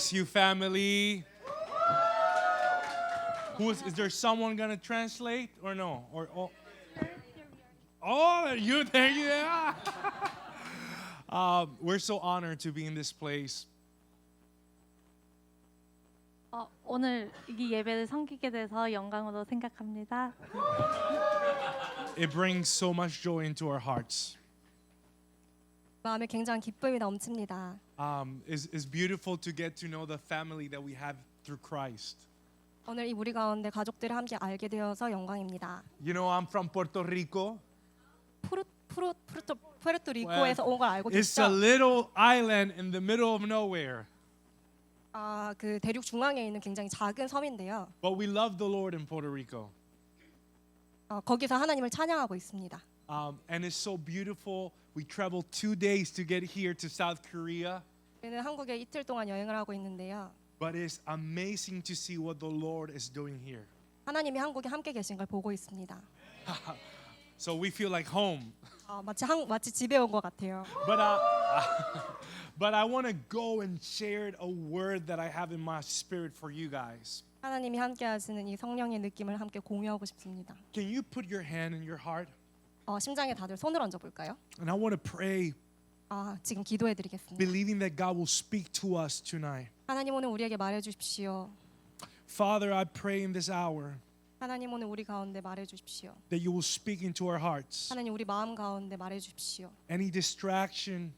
bless you, family. Is there someone gonna translate or no? Or oh, you there? Yeah. We're so honored to be in this place. 오늘 이 예배를 섬기게 돼서 영광으로 생각합니다. It brings so much joy into our hearts. 마음에 굉장한 기쁨이 넘칩니다. It's beautiful to get to know the family that we have through Christ. 오늘 이 우리 가운데 가족들을 함께 알게 되어서 영광입니다. You know, I'm from Puerto Rico. 푸에르토리코에서 온 걸 알고 It's a 계시죠? little island in the middle of nowhere. 그 대륙 중앙에 있는 굉장히 작은 섬인데요. But we love the Lord in Puerto Rico. 거기서 하나님을 찬양하고 있습니다. And it's so beautiful. We traveled 2 days to get here to South Korea. 저희는 한국에 이틀 동안 여행을 하고 있는데요. But it's amazing to see what the Lord is doing here. 하나님이 한국에 함께 계신 걸 보고 있습니다. So we feel like home. 마치 집에 온 것 같아요. But I want to go and share a word that I have in my spirit for you guys. 하나님이 함께 하시는 이 성령의 느낌을 함께 공유하고 싶습니다. Can you put your hand in your heart? 심장에 다들 손을 얹어 볼까요? And I want to pray, 지금 기도해 드리겠습니다. believing that God will speak to us tonight. 하나님 오늘 우리에게 말해 주십시오. Father, I pray in this hour 하나님 오늘 우리 가운데 말해 주십시오. that you will speak into our hearts. 하나님 우리 마음 가운데 말해 주십시오. Any distraction,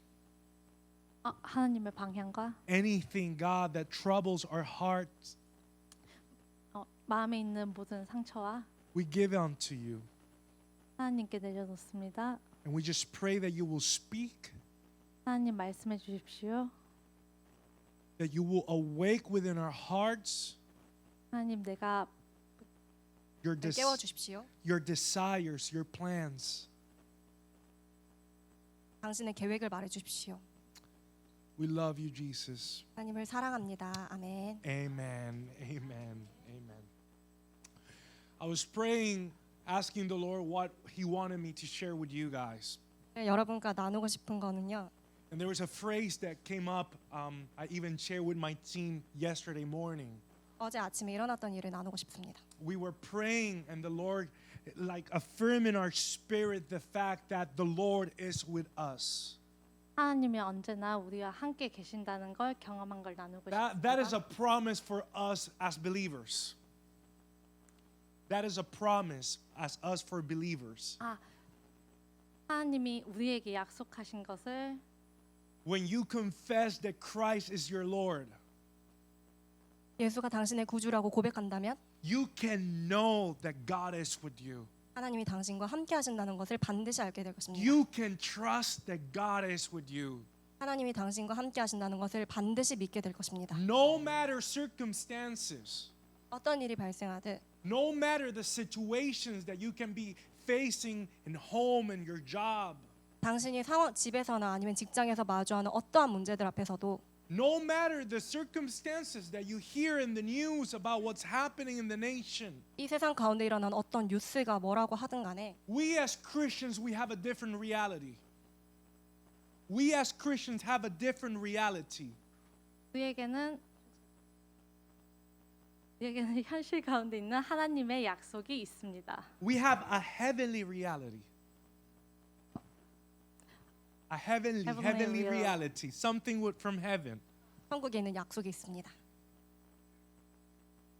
하나님의 방향과 anything, God, that troubles our hearts, 마음에 있는 모든 상처와 we give unto you. 하나님께 내려놓습니다. And we just pray that you will speak, 하나님 말씀해 주십시오. that you will awake within our hearts 하나님 내가 your, 깨워 주십시오. your desires, your plans. 당신의 계획을 말해 주십시오. We love you, Jesus. 하나님을 사랑합니다. 아멘. Amen. Amen. Amen. I was praying, asking the Lord what He wanted me to share with you guys. 여러분과 나누고 싶은 거는요. And there was a phrase that came up. I even shared with my team yesterday morning. 어제 아침에 일어났던 일을 나누고 싶습니다. We were praying, and the Lord, like, affirmed in our spirit the fact that the Lord is with us. 하나님이 언제나 우리와 함께 계신다는 걸 경험한 걸 나누고 That is a 싶습니다. promise for us as believers. That is a promise as us for believers. 하나님이 우리에게 약속하신 것을 When you confess that Christ is your Lord, 예수가 당신의 구주라고 고백한다면 you can know that God is with you. 하나님이 당신과 함께 하신다는 것을 반드시 알게 될 것입니다. You can trust that God is with you. 하나님이 당신과 함께 하신다는 것을 반드시 믿게 될 것입니다. No matter circumstances, 어떤 일이 발생하든 no matter the situations that you can be facing in home and your job, 당신이 집에서나 아니면 직장에서 마주하는 어떠한 문제들 앞에서도 no matter the circumstances that you hear in the news about what's happening in the nation, 이 세상 가운데 일어난 어떤 뉴스가 뭐라고 하든 간에 we as Christians, we have a different reality. We as Christians have a different reality. 우리에게는 현실 가운데 있는 하나님의 약속이 있습니다. We have a heavenly reality. A heavenly reality. Something from heaven. 한국에 있는 약속이 있습니다.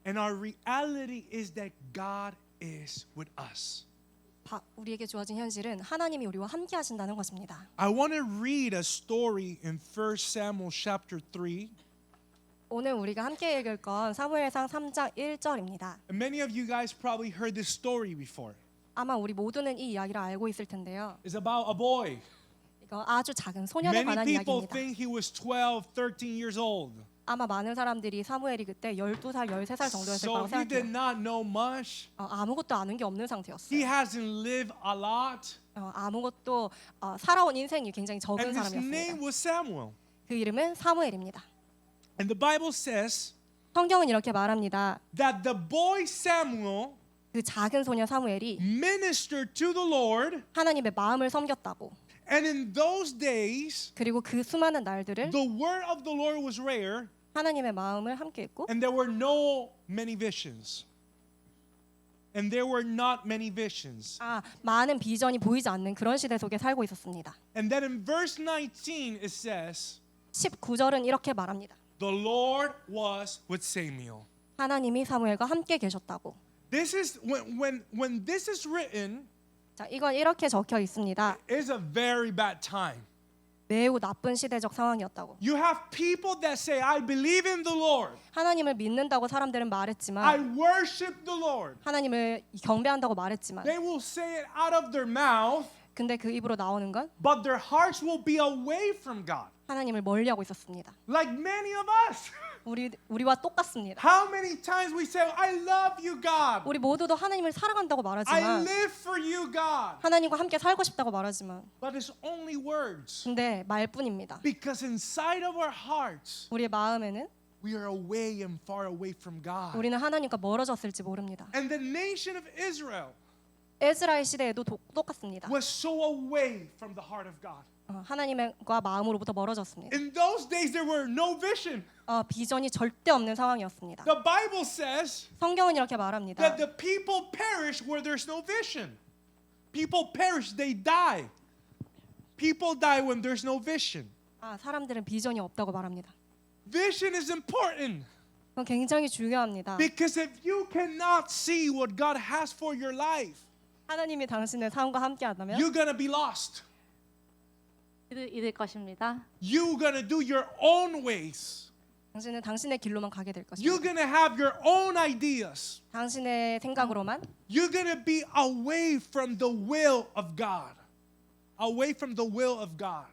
And our reality is that God is with us. 우리에게 주어진 현실은 하나님이 우리와 함께 하신다는 것입니다. I want to read a story in 1 Samuel chapter 3. 오늘 우리가 함께 읽을 건 사무엘상 3장 1절입니다. And many of you guys probably heard this story before. 아마 우리 모두는 이 이야기를 알고 있을 텐데요. It's about a boy. 이거 아주 작은 소년에 Many 관한 people 이야기입니다. think he was 12, 13 years old. 아마 많은 사람들이 사무엘이 그때 12살, 13살 정도였을 So 거라고 he did 생각해요. not know much. 아무것도 아는 게 없는 He 상태였어요. hasn't lived a lot. 아무것도 살아온 인생이 굉장히 적은 And his name 사람이었습니다. was Samuel. 그 이름은 사무엘입니다. And the Bible says 성경은 이렇게 말합니다. that the boy Samuel 그 작은 소년 사무엘이 ministered to the Lord. 하나님의 마음을 섬겼다고. And in those days, 그리고 그 수많은 날들을 the word of the Lord was rare. 하나님의 마음을 함께 읽고 And there were no many visions. And there were not many visions. 많은 비전이 보이지 않는 그런 시대 속에 살고 있었습니다. And then in verse 19 it says, 19절은 이렇게 말합니다. the Lord was with Samuel. 하나님이 사무엘과 함께 계셨다고. This is when this is written, 자, 이건 이렇게 적혀 있습니다. it's a very bad time. 매우 나쁜 시대적 상황이었다고. You have people that say, I believe in the Lord. 하나님을 믿는다고 사람들은 I 말했지만 worship the Lord. 하나님을 경배한다고 말했지만 They will say it out of their mouth, 근데 그 입으로 나오는 건 but their hearts will be away from God. 하나님을 멀리하고 있었습니다. Like many of us. 우리와 똑같습니다. How many times we say, I love you, God. 우리 모두도 하나님을 사랑한다고 I 말하지만 live for you, God. 하나님과 함께 살고 싶다고 말하지만 But it's only words. 근데 말뿐입니다. Because inside of our hearts, 우리의 마음에는 we are away and far away from God. 우리는 하나님과 멀어졌을지 모릅니다. And the nation of Israel 에스라의 시대에도 똑같습니다. was so away from the heart of God. 하나님과 마음으로부터 멀어졌습니다. In those days, there were no vision. 비전이 절대 없는 상황이었습니다. The Bible says 성경은 이렇게 말합니다. that the people perish where there's no vision. People perish, they die. People die when there's no vision. 사람들은 비전이 없다고 말합니다. Vision is important 그건 굉장히 중요합니다. because if you cannot see what God has for your life, 하나님이 당신의 삶과 함께 한다면 you're gonna be lost. 잃을 것입니다. You're gonna do your own ways. 당신은 당신의 길로만 가게 될 것입니다. You're gonna have your own ideas. 당신의 생각으로만 You're gonna be away from the will of God. Away from the will of God.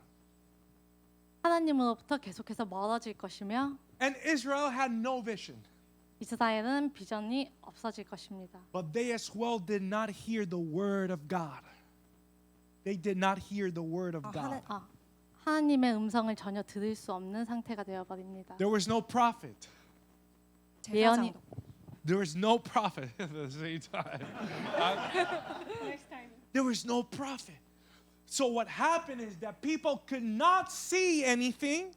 하나님으로부터 계속해서 멀어질 것이며 And Israel had no vision. 이스라엘은 비전이 없어질 것입니다. But they as well did not hear the word of God. They did not hear the word of God. 하나님의 음성을 전혀 들을 수 없는 상태가 되어 버립니다. There was no prophet. 예언이 There was no prophet at the same time. There was no prophet. So what happened is that people could not see anything.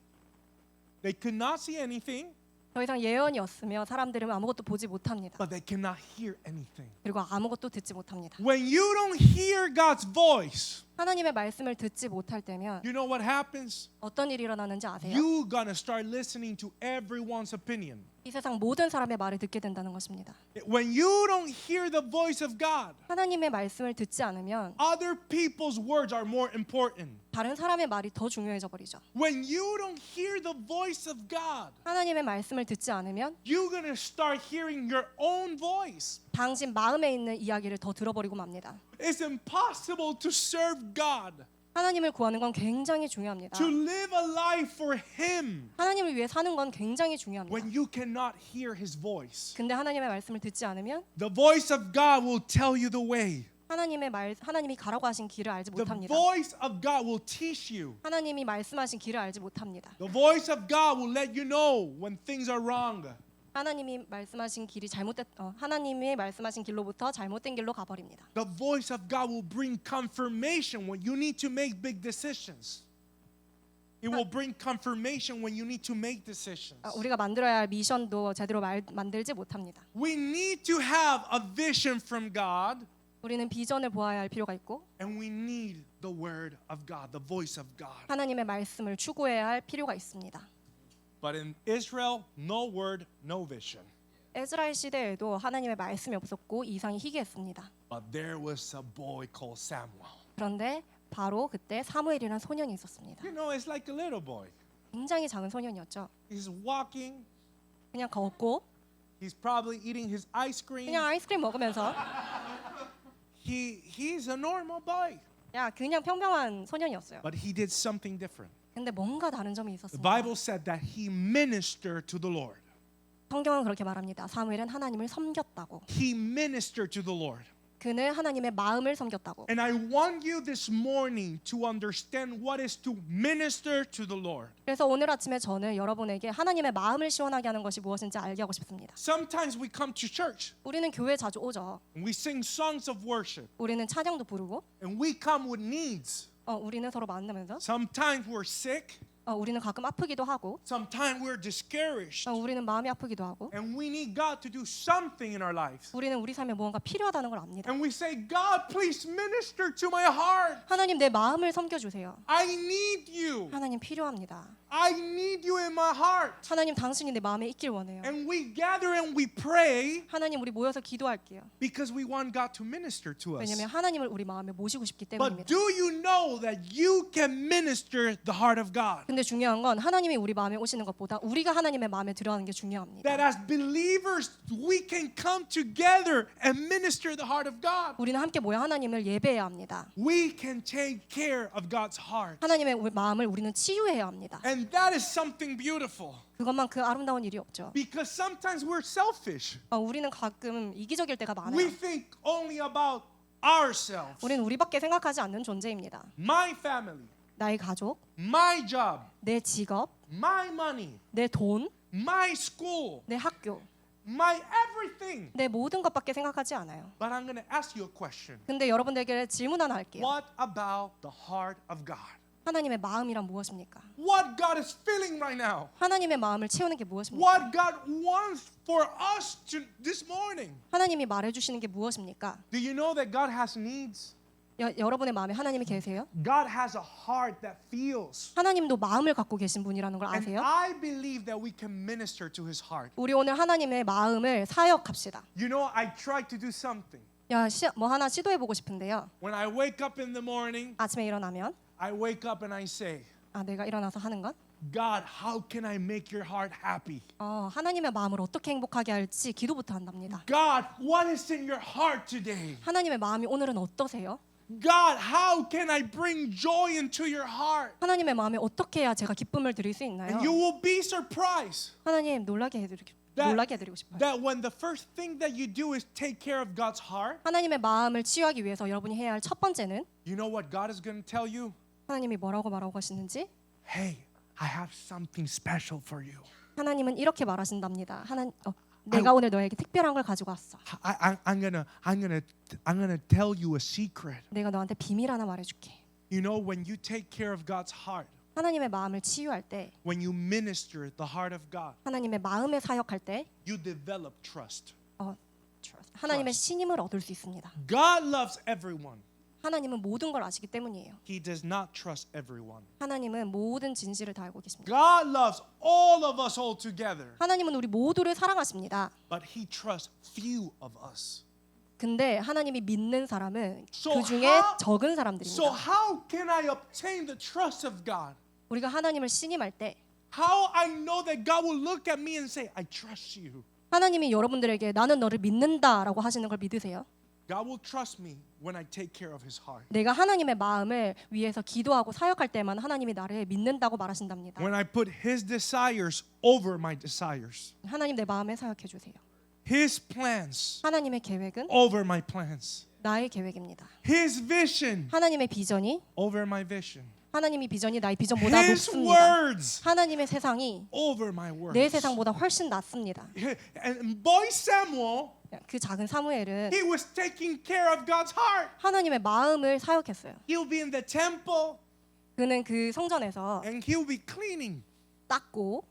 They could not see anything, 더 이상 예언이 없으며 사람들은 아무것도 보지 못합니다. but they cannot hear anything. 그리고 아무것도 듣지 못합니다. When you don't hear God's voice, 하나님의 말씀을 듣지 못할 때면 you know what happens? 어떤 일이 일어나는지 아세요? You're gonna start listening to everyone's opinion. 이 세상 모든 사람의 말을 듣게 된다는 것입니다. When you don't hear the voice of God, 하나님의 말씀을 듣지 않으면 other people's words are more important. 다른 사람의 말이 더 중요해져 버리죠. When you don't hear the voice of God, 하나님의 말씀을 듣지 않으면 you're gonna start hearing your own voice. 당신 마음에 있는 이야기를 더 들어버리고 맙니다. It's impossible to serve God, 하나님을 구하는 건 굉장히 중요합니다. to live a life for Him, 하나님을 위해 사는 건 굉장히 중요합니다. when you cannot hear His voice. 근데 하나님의 말씀을 듣지 않으면 The voice of God will tell you the way. 하나님이 가라고 하신 길을 알지 The 못합니다. voice of God will teach you. 하나님이 말씀하신 길을 알지 못합니다. The voice of God will let you know when things are wrong. 하나님이 말씀하신 길로부터 잘못된 길로 가버립니다. The voice of God will bring confirmation when you need to make big decisions. It will bring confirmation when you need to make decisions. 우리가 만들어야 할 미션도 제대로 만들지 못합니다. We need to have a vision from God, 우리는 비전을 보아야 할 필요가 있고 and we need the word of God, the voice of God. 하나님의 말씀을 추구해야 할 필요가 있습니다. But in Israel, no word, no vision. 에스라엘 시대에도 하나님의 말씀이 없었고 이상이 희귀했습니다. But there was a boy called Samuel. 그런데 바로 그때 사무엘이라는 소년이 있었습니다. You know, it's like a little boy. 굉장히 작은 소년이었죠. He's walking. 그냥 걷고 He's probably eating his ice cream. 그냥 아이스크림 먹으면서 He's a normal boy. 그냥 평범한 소년이었어요. But he did something different. 근데 뭔가 다른 점이 The 있었습니다. Bible said that he ministered to the Lord. 성경은 그렇게 말합니다. 사무엘은 하나님을 섬겼다고. He ministered to the Lord. 그는 하나님의 마음을 섬겼다고. And I want you this morning to understand what is to minister to the Lord. 그래서 오늘 아침에 저는 여러분에게 하나님의 마음을 시원하게 하는 것이 무엇인지 알게 하고 싶습니다. Sometimes we come to church 우리는 교회 자주 오죠. and we sing songs of worship 우리는 찬양도 부르고 and we come with needs. 우리는 서로 만나면서 Sometimes we're sick. 우리는 가끔 아프기도 하고 Sometimes we're discouraged. 우리는 마음이 아프기도 하고 And we need God to do something in our lives. 우리는 우리 삶에 무언가 필요하다는 걸 압니다. And we say, God, please minister to my heart. 하나님 내 마음을 섬겨주세요. I need you. 하나님 필요합니다. I need you in my heart. 하나님 당신이 내 마음에 있길 원해요. And we gather and we pray 하나님 우리 모여서 기도할게요. because we want God to minister to us. 왜냐하면 하나님을 우리 마음에 모시고 싶기 But 때문입니다. do you know that you can minister the heart of God? 근데 중요한 건 하나님이 우리 마음에 오시는 것보다 우리가 하나님의 마음에 들어가는 게 중요합니다. That as believers, we can come together and minister the heart of God. 우리는 함께 모여 하나님을 예배해야 합니다. We can take care of God's heart. 하나님의 마음을 우리는 치유해야 합니다. And that is something beautiful. 그것만큼 아름다운 일이 없죠. Because sometimes we're selfish. 우리는 가끔 이기적일 때가 We 많아요. think only about ourselves. 우리는 우리밖에 생각하지 않는 존재입니다. My family, 나의 가족, my job, 내 직업, my money, 내 돈, my school, 내 학교, my everything. 내 모든 것밖에 생각하지 않아요. But I'm going to ask you a question. 근데 여러분들에게 질문 하나 할게요. What about the heart of God? 하나님의 마음이란 무엇입니까? What God is feeling right now? 하나님의 마음을 채우는 게 무엇입니까? What God wants for us to this morning? 하나님이 말해주시는 게 무엇입니까? Do you know that God has needs? 여러분의 마음에 하나님이 계세요? God has a heart that feels. 하나님도 마음을 갖고 계신 분이라는 걸 And 아세요? I believe that we can minister to His heart. 우리 오늘 하나님의 마음을 사역합시다. You know, I tried to do something. 뭐 하나 시도해보고 싶은데요. When I wake up in the morning, 아침에 일어나면 I wake up and I say, 내가 일어나서 하는 건 God, how can I make your heart happy? 하나님의 마음을 어떻게 행복하게 할지 기도부터 한답니다. God, what is in your heart today? 하나님의 마음이 오늘은 어떠세요? God, how can I bring joy into your heart? 하나님의 마음에 어떻게 해야 제가 기쁨을 드릴 수 있나요? And you will be surprised 하나님 놀라게 해드리고 싶어요. that when the first thing that you do is take care of God's heart, 하나님의 마음을 치유하기 위해서 여러분이 해야 할 첫 번째는 you know what God is going to tell you? 하나님이 뭐라고 말하고 가시는지 Hey, I have something special for you. 하나님은 이렇게 말하신답니다. 내가 오늘 너에게 특별한 걸 가지고 왔어. I'm gonna tell you a secret. 내가 너한테 비밀 하나 말해줄게. You know, when you take care of God's heart, 하나님의 마음을 치유할 때, when you minister the heart of God, 하나님의 마음에 사역할 때 you develop trust. 하나님의 신임을 얻을 수 있습니다. God loves everyone. 하나님은 모든 걸 아시기 때문이에요. He does not trust everyone. 하나님은 모든 진실을 다 알고 계십니다. God loves all of us all together, 하나님은 우리 모두를 사랑하십니다. but He trusts few of us. 근데 하나님이 믿는 사람은 So 그 중에 how- 적은 So 사람들입니다. how can I obtain the trust of God? 우리가 하나님을 신임할 때 How I know that God will look at me and say, I trust you. 하나님이 여러분들에게 나는 너를 믿는다라고 하시는 걸 믿으세요? God will trust me when I take care of His heart. 내가 하나님의 마음을 위해서 기도하고 사역할 때만 하나님이 나를 믿는다고 말하신답니다. When I put His desires over my desires. 하나님 내 마음에 사역해 주세요. His plans 하나님의 계획은 over my plans. 나의 계획입니다. His vision 하나님의 비전이 over my vision. 하나님의 비전이 나의 비전보다 His 높습니다. words 하나님의 세상이 over my words. 내 세상보다 훨씬 낫습니다. And boy Samuel, 그 작은 사무엘은 he was taking care of God's heart. 하나님의 마음을 사역했어요. He'll be in the temple 그는 그 성전에서 and he'll be cleaning. 닦고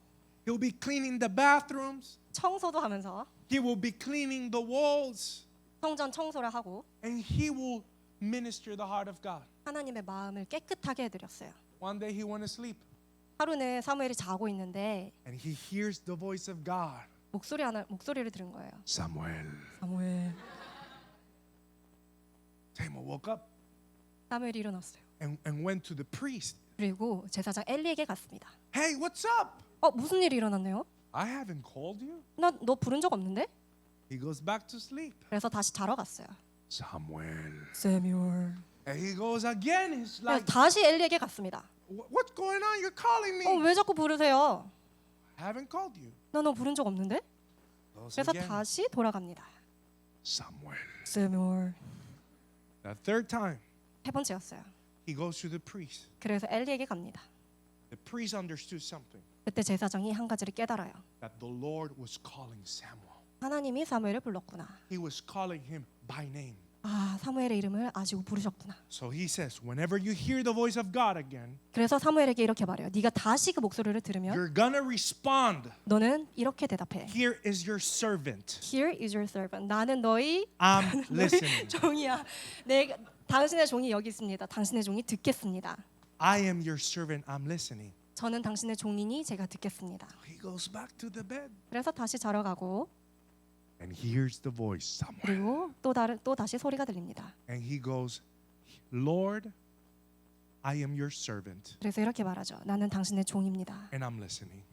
He'll be cleaning the bathrooms. 청소도 하면서 He will be cleaning the walls. 성전 청소를 하고 And he will minister the heart of God. 하나님의 마음을 깨끗하게 해드렸어요. One day he went to sleep 하루는 사무엘이 자고 있는데 and he hears the voice of God. 목소리를 들은 거예요. Samuel. 사무엘. Samuel woke up 사무엘이 일어났어요. and went to the priest. 그리고 제사장 엘리에게 갔습니다. Hey, what's up? 무슨 일이 일어났네요? I haven't called you. 너 부른 적 없는데? He goes back to sleep. 그래서 다시 자러 갔어요. Samuel. 세뮤얼. And he goes again. He's 그래서 like, 다시 엘리에게 갔습니다. what's going on? You're calling me. 왜 자꾸 부르세요? I haven't called you. 너 부른 적 없는데? Goes 그래서 again. 다시 돌아갑니다. Samuel. 세뮤얼. The third time, 세 번째였어요. he goes to the priest. 그래서 엘리에게 갑니다. The priest understood something, 그때 제사장이 한 가지를 깨달아요. that the Lord was calling Samuel. 하나님이 사무엘을 불렀구나. He was calling him by name. 아, 사무엘의 이름을 아시고 부르셨구나. So he says, whenever you hear the voice of God again, 그래서 사무엘에게 이렇게 말해요. 네가 다시 그 목소리를 들으면 you're gonna respond. 너는 이렇게 대답해. Here is your servant. Here is your servant. 나는 너희 I'm listening. 종이야. 내가 당신의 종이 여기 있습니다. 당신의 종이 듣겠습니다. I am your servant. I'm listening. 저는 당신의 종이니 제가 듣겠습니다. He goes back to the bed 그래서 다시 자러 가고 and hears the voice somewhere. 그리고 또 다시 소리가 들립니다. And he goes, Lord, I am your servant 그래서 이렇게 말하죠. 나는 당신의 종입니다. and I'm listening.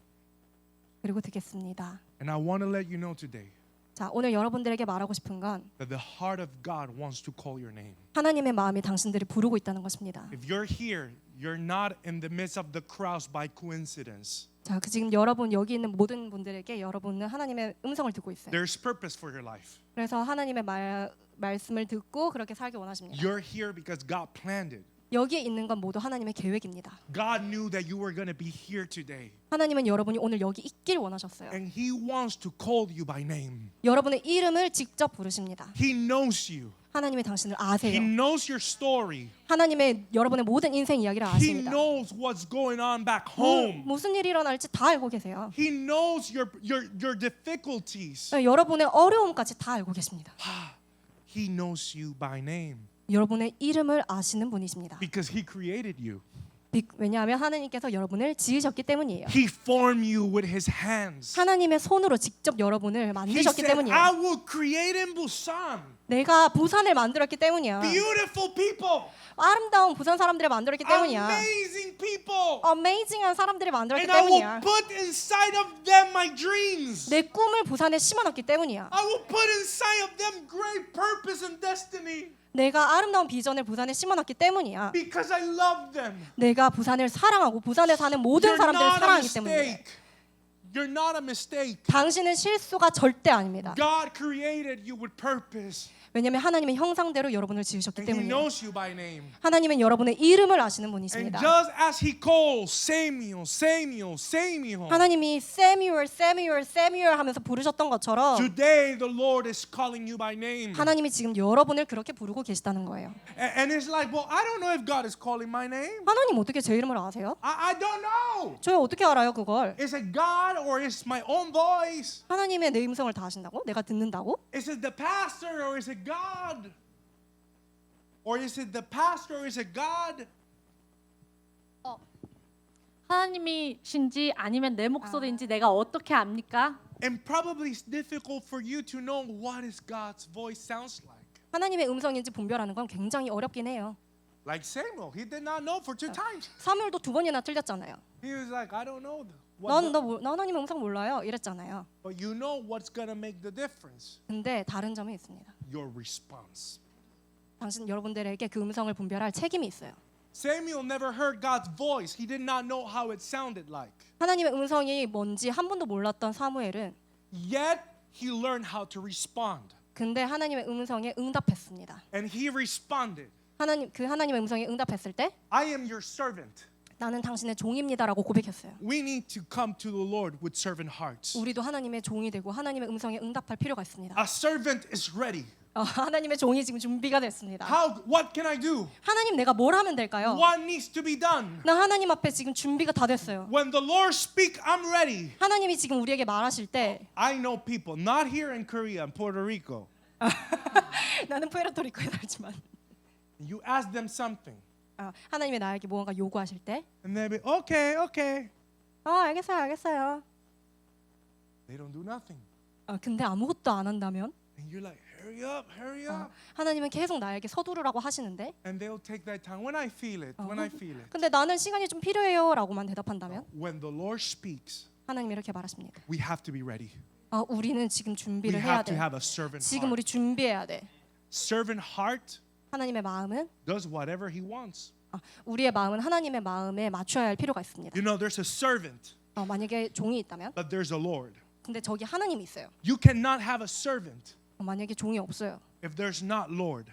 그리고 듣겠습니다. And I want to let you know today 자, 오늘 여러분들에게 말하고 싶은 건 that the heart of God wants to call your name. 하나님의 마음이 당신들을 부르고 있다는 것입니다. If you're here, you're not in the midst of the crowds by coincidence. 자, 지금 여러분 여기 있는 모든 분들에게 여러분은 하나님의 음성을 듣고 있어요. There's purpose for your life. 그래서 하나님의 말씀을 듣고 그렇게 살기 원하십니다. You're here because God planned it. 여기에 있는 건 모두 하나님의 계획입니다. God knew that you were going to be here today. 하나님은 여러분이 오늘 여기 있길 원하셨어요. And He wants to call you by name. 여러분의 이름을 직접 부르십니다. He knows you. 하나님이 당신을 He 아세요. knows your story. 하나님의 여러분의 모든 인생 이야기를 He 아십니다. knows what's going on back home. 무슨 일이 일어날지 다 알고 계세요. He knows your difficulties. 여러분의 어려움까지 다 알고 계십니다. He knows you by name 여러분의 이름을 아시는 분이십니다. because He created you. 왜냐하면 하나님께서 여러분을 지으셨기 때문이에요. He formed you with His hands. 하나님의 손으로 직접 여러분을 He 만드셨기 said, I 때문이에요. will create in Busan 내가 부산을 만들었기 때문이야. beautiful people, 아름다운 부산 사람들을 만들었기 때문이야. amazing people, 어메이징한 사람들을 만들었기 and I will 때문이야. put inside of them my dreams. 내 꿈을 부산에 심어놨기 때문이야. I will put inside of them great purpose and destiny 내가 아름다운 비전을 부산에 심어놨기 때문이야. because I love them. 내가 부산을 사랑하고 부산에 사는 모든 You're 사람들을 not a 사랑하기 때문이에요. mistake. You're not a mistake. 당신은 실수가 절대 아닙니다. God created you with purpose. 왜냐하면 하나님의 형상대로 여러분을 지으셨기 And He 때문이에요. knows you by name. 하나님은 여러분의 이름을 아시는 And 분이십니다. just as He calls Samuel, Samuel, Samuel, 하나님이 Samuel, Samuel, Samuel 하면서 부르셨던 것처럼 today the Lord is calling you by name. 하나님이 지금 여러분을 그렇게 부르고 계시다는 거예요. And it's like, well, I don't know if God is calling my name. 하나님 어떻게 제 이름을 아세요? I don't know. 저 어떻게 알아요 그걸? Is it God or is it my own voice? 하나님의 내 음성을 다 아신다고? 내가 듣는다고? Is it the pastor or is it God? Or is it the pastor or is it God? 하나님이신지 아니면 내 목소리인지 내가 어떻게 압니까? And probably it's difficult for you to know what is God's voice sounds like. 하나님의 음성인지 분별하는 건 굉장히 어렵긴 해요. Like Samuel, he did not know for 2 times. 사무엘도 2번이나 틀렸잖아요. He was like, I don't know. 너 하나님의 음성 몰라요 이랬잖아요. But you know what's going to make the difference. 근데 다른 점이 있습니다. Your response. 당신 여러분들에게 그 음성을 분별할 책임이 있어요. Samuel never heard God's voice. He did not know how it sounded like. 하나님의 음성이 뭔지 한 번도 몰랐던 사무엘은 Yet he learned how to respond. 근데 하나님의 음성에 응답했습니다. And he responded. 하나님의 음성에 응답했을 때 I am your servant. 나는 당신의 종입니다라고 고백했어요. We need to come to the Lord with servant hearts. 우리도 하나님의 종이 되고 하나님의 음성에 응답할 필요가 있습니다. A servant is ready. 하나님의 종이 지금 준비가 됐습니다. What can I do? 하나님 내가 뭘 하면 될까요? What needs to be done? 나 하나님 앞에 지금 준비가 다 됐어요. When the Lord speak, I'm ready. 하나님이 지금 우리에게 말하실 때 I know people, not here in Korea and Puerto Rico. 나는 푸에르토리코에 살지만 You ask them something, 하나님이 나에게 무언가 요구하실 때 and they'll be okay, okay. 알겠어요. They don't do nothing, 근데 아무것도 안 한다면 and you're like, hurry up. 하나님은 계속 나에게 서두르라고 하시는데 And they'll take that time when I feel it, when I feel it. 근데 나는 시간이 좀 필요해요라고만 대답한다면 When the Lord speaks, 하나님이 이렇게 말하십니다. we have to be ready. 우리는 지금 We 준비를 해야 have to 돼. have a servant 지금 heart. 우리 준비해야 돼. Servant heart 하나님의 마음은 does whatever he wants. 우리의 마음은 하나님의 마음에 맞춰야 할 필요가 있습니다. You know, there's a servant, 만약에 종이 있다면 but there's a Lord. 근데 저기 하나님이 있어요. You cannot have a servant 만약에 종이 없어요. if there's not Lord.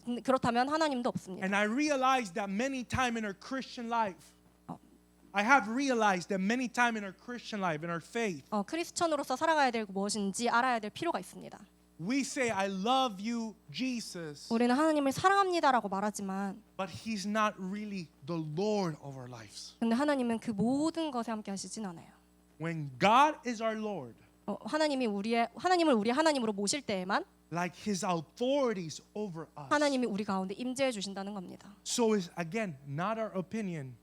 근데 그렇다면 하나님도 없습니다. And I realized that many times in our Christian life, I have realized that many times in our Christian life, in our faith, 크리스천으로서 살아가야 될 무엇인지 알아야 될 필요가 있습니다. we say, I love you, Jesus, 우리는 하나님을 사랑합니다라고 말하지만 but He's not really the Lord of our lives. 근데 하나님은 그 모든 것에 함께 하시진 않아요. When God is our Lord, 하나님을 우리의 하나님으로 모실 때에만 like His authorities over us. 하나님이 우리 가운데 임재해 주신다는 겁니다. So it's again not our opinion,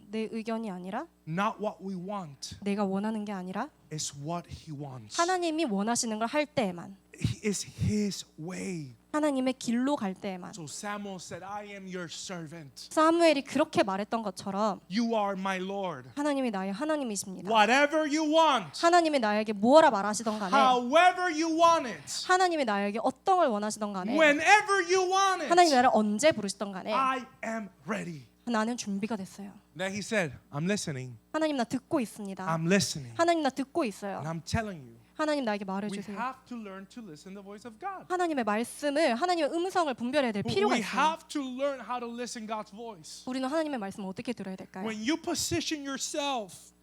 내 의견이 아니라 not what we want, 내가 원하는 게 아니라 it's what He wants. 하나님이 원하시는 걸 할 때에만 It's His way. 하나님의 길로 갈 때에만 So Samuel said, I am your servant. 사무엘이 그렇게 말했던 것처럼 You are my Lord. 하나님이 나의 하나님이십니다. Whatever you want, 하나님이 나에게 무엇라 말하시던 간에 however you want it, 하나님이 나에게 어떤 걸 원하시던 간에 whenever you want 하나님이 it, 나를 언제 부르시던 간에 I am ready. 나는 준비가 됐어요. Then he said, I'm listening. 하나님 나 듣고 있습니다. I'm listening. 하나님 나 듣고 있어요. And I'm telling you, 하나님 나에게 we 말해주세요. have to learn to listen the voice of God. 하나님의 말씀을 하나님의 음성을 분별해야 될 필요가 We 있어요. have to learn how to listen God's voice. 우리는 하나님의 말씀을 어떻게 들어야 될까요? When you position yourself,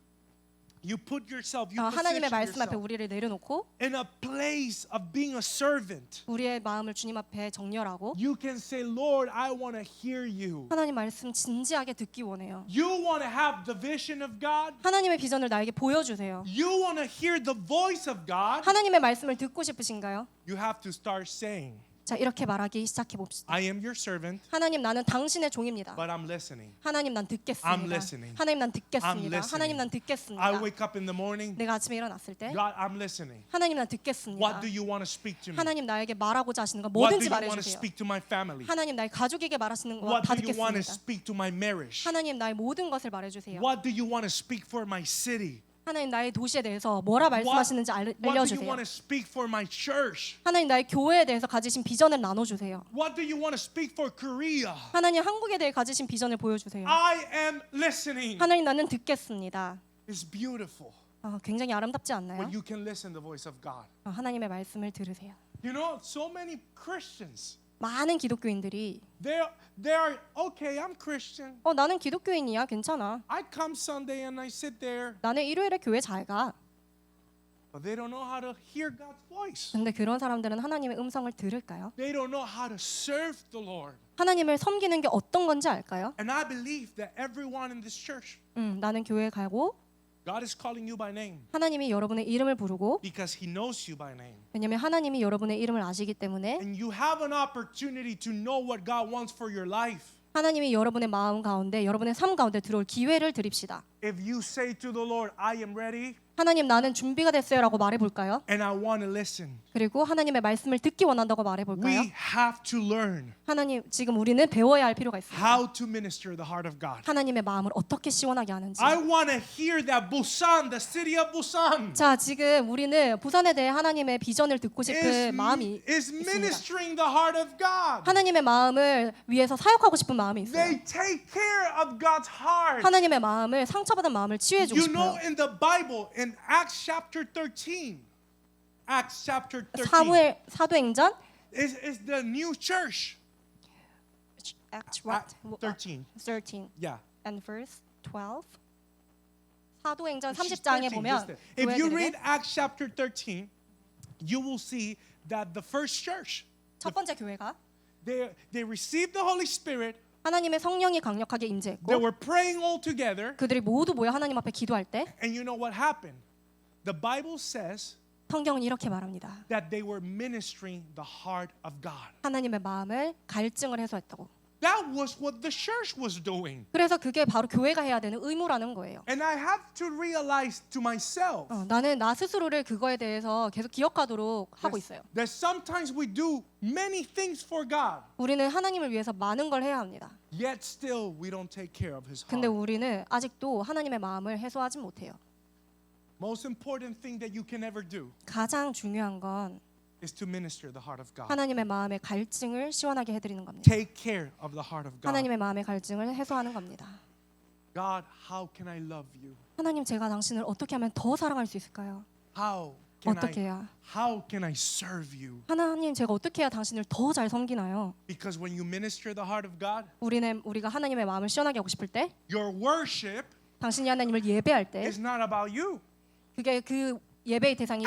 you position 하나님의 말씀 앞에 yourself 우리를 내려놓고 in a place of being a servant. 우리의 마음을 주님 앞에 정렬하고 You can say, Lord, I want to hear you. 하나님 말씀 진지하게 듣기 원해요. You want to have the vision of God. 하나님의 비전을 나에게 보여주세요. You want to hear the voice of God. 하나님의 말씀을 듣고 싶으신가요? You have to start saying, 자, 이렇게 말하기 시작해 봅시다. I am your servant, 하나님 나는 당신의 종입니다. but I'm listening. 하나님 난 I'm 듣겠습니다. listening. 하나님 난 I'm 듣겠습니다. listening. 하나님 난 I 듣겠습니다. wake up in the morning. 내가 아침에 일어났을 때 God, I'm listening. 하나님 난 듣겠습니다. What do you want to speak to me? 하나님 나에게 말하고자 하시는 거 What do 뭐든지 you want to 말해주세요. speak to my family? 하나님 나의 가족에게 말하시는 거 What 다 do you want to 듣겠습니다. speak to my marriage? 하나님 나의 모든 것을 말해주세요. What do you want to speak for my city? 하나님 나의 도시에 대해서 뭐라 What, 말씀하시는지 what do you 알려주세요. want to speak for my church? 하나님 나의 교회에 대해서 가지신 비전을 나눠주세요. What do you want to speak for Korea? 하나님 한국에 대해 가지신 비전을 보여주세요. I am listening. 하나님 나는 듣겠습니다. It's beautiful 굉장히 아름답지 않나요? when you can listen to the voice of God. 하나님의 말씀을 들으세요. You know, so many Christians, 많은 기독교인들이 they are okay, I'm Christian. 나는 기독교인이야 괜찮아. I come Sunday and I sit there, 나는 일요일에 교회 잘 가. but they don't know how to hear God's voice. 근데 그런 사람들은 하나님의 음성을 들을까요? They don't know how to serve the Lord. 하나님을 섬기는 게 어떤 건지 알까요? And I believe that everyone in this church, 나는 교회에 가고 God is calling you by name 하나님이 여러분의 이름을 부르고 because He knows you by name. 왜냐하면 하나님이 여러분의 이름을 아시기 때문에 And you have an opportunity to know what God wants for your life. 하나님이 여러분의 마음 가운데 여러분의 삶 가운데 들어올 기회를 드립시다. If you say to the Lord, I am ready 하나님 나는 준비가 됐어요라고 말해볼까요? and I want to listen, 그리고 하나님의 말씀을 듣기 원한다고 말해볼까요? we have to learn 하나님 지금 우리는 배워야 할 필요가 있습니다. how to minister the heart of God. 하나님의 마음을 어떻게 시원하게 하는지. I want to hear that Busan, the city of Busan, 자 지금 우리는 부산에 대해 하나님의 비전을 듣고 싶은 마음이 is 있습니다. ministering the heart of God. 하나님의 마음을 위해서 사역하고 싶은 마음이 있어요. They take care of God's heart. 하나님의 마음을 상처받은 마음을 치유해주고 You know, 싶어요. in the Bible, in Acts chapter 13, Acts chapter 13 사도행전 is the new church. Acts what? 13. 13 Yeah. and verse 12. 사도행전 It's just 30장에 13, 보면 just that. If you 교회들에게 read Acts chapter 13, you will see that the first church, 첫 번째 교회가 they received the Holy Spirit. 하나님의 성령이 강력하게 They 임재했고 were praying all together. 그들이 모두 모여 하나님 앞에 기도할 때 And you know what happened? The Bible says 성경은 이렇게 말합니다. that they were ministering the heart of God. 하나님의 마음을 갈증을 해소했다고. That was what the church was doing. 그래서 그게 바로 교회가 해야 되는 의무라는 거예요. And I have to realize to myself 나는 나 스스로를 그거에 대해서 계속 기억하도록 하고 있어요. that sometimes we do many things for God, 우리는 하나님을 위해서 많은 걸 해야 합니다. yet still we don't take care of His 근데 heart. 우리는 아직도 하나님의 마음을 해소하지 못해요. Most important thing that you can ever do 가장 중요한 건 is to minister the heart of God. 하나님의 마음의 갈증을 시원하게 해드리는 겁니다. Take care of the heart of God. 하나님의 마음의 갈증을 해소하는 겁니다. God, how can I love you? 하나님 제가 당신을 어떻게 하면 더 사랑할 수 있을까요? 어떻게 해야? How can I serve you? 하나님 제가 어떻게 해야 당신을 더 잘 섬기나요? Because when you minister the heart of God, 우리가 하나님의 마음을 시원하게 하고 싶을 때 your worship 당신이 하나님을 예배할 때 is not about you. 그게 그 예배의 대상이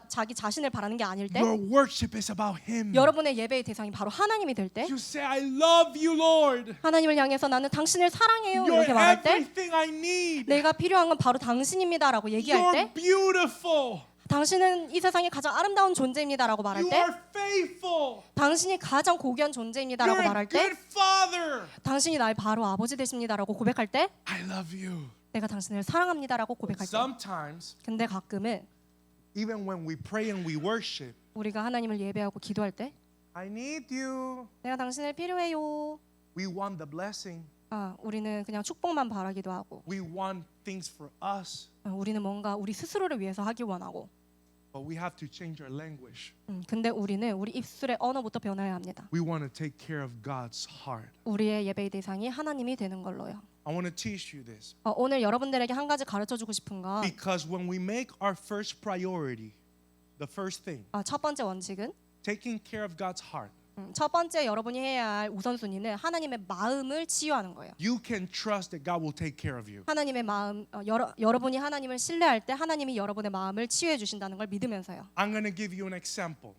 자기 자신을 바라는 게 아닐 때, your worship is about Him. 여러분의 예배의 대상이 바로 하나님이 될 때, You say, I love you, Lord. 하나님을 향해서 나는 당신을 사랑해요 You're 이렇게 말할 때, everything I need. 내가 필요한 건 바로 당신입니다라고 얘기할 You're 때, beautiful. 당신은 이 세상에 가장 아름다운 존재입니다라고 말할 You 때, are faithful. 당신이 가장 고귀한 존재입니다라고 You're a 말할 때, good father. 당신이 나의 바로 아버지 되십니다라고 고백할 때, I love you. 내가 당신을 사랑합니다라고 But 고백할 때. sometimes, 근데 가끔은 even when we pray and we worship, 우리가 하나님을 예배하고 기도할 때, I need you. 내가 당신을 필요해요. We want the blessing. 우리는 그냥 축복만 바라기도 하고, We want things for us. 우리는 뭔가 우리 스스로를 위해서 하기 원하고, But we have to change our language. 근데 우리는 우리 입술의 언어부터 변화해야 합니다. We want to take care of God's heart. 우리의 예배의 대상이 하나님이 되는 걸로요. I want to teach you this. 오늘 여러분들에게 한 가지 가르쳐주고 싶은 건, Because when we make our first priority, the first thing, 첫 번째 원칙은, taking care of God's heart, 첫 번째 여러분이 해야 할 우선순위는 하나님의 마음을 치유하는 거예요. you can trust that God will take care of you. 하나님의 마음, 여러분이 하나님을 신뢰할 때 하나님이 여러분의 마음을 치유해 주신다는 걸 믿으면서요. I'm going to give you an example.